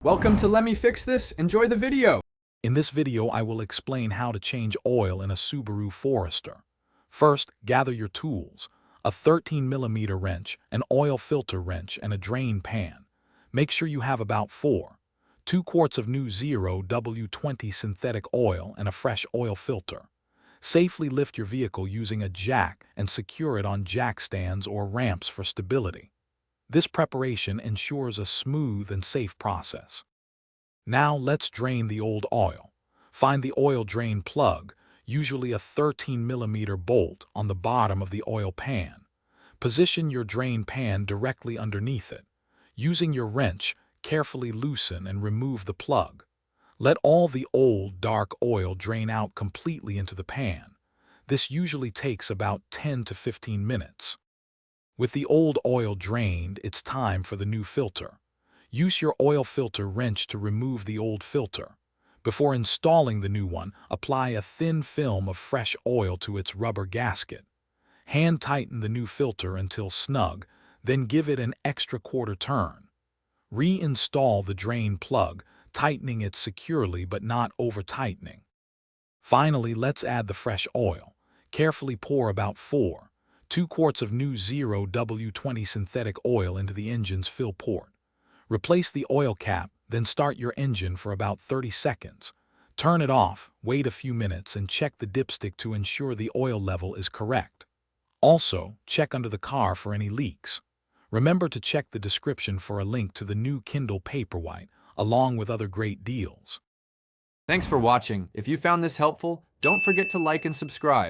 Welcome to Let Me Fix This. Enjoy the video. In this video, I will explain how to change oil in a Subaru Forester. First, gather your tools: a 13mm wrench, an oil filter wrench, and a drain pan. Make sure you have about 2 quarts of new 0W20 synthetic oil and a fresh oil filter. Safely lift your vehicle using a jack and secure it on jack stands or ramps for stability. This preparation ensures a smooth and safe process. Now let's drain the old oil. Find the oil drain plug, usually a 13mm bolt, on the bottom of the oil pan. Position your drain pan directly underneath it. Using your wrench, carefully loosen and remove the plug. Let all the old, dark oil drain out completely into the pan. This usually takes about 10 to 15 minutes. With the old oil drained, it's time for the new filter. Use your oil filter wrench to remove the old filter. Before installing the new one, apply a thin film of fresh oil to its rubber gasket. Hand tighten the new filter until snug, then give it an extra quarter turn. Reinstall the drain plug, tightening it securely but not over-tightening. Finally, let's add the fresh oil. Carefully pour about 2 quarts of new 0W20 synthetic oil into the engine's fill port. Replace the oil cap, then start your engine for about 30 seconds. Turn it off, wait a few minutes, and check the dipstick to ensure the oil level is correct. Also, check under the car for any leaks. Remember to check the description for a link to the new Kindle Paperwhite, along with other great deals. Thanks for watching. If you found this helpful, don't forget to like and subscribe.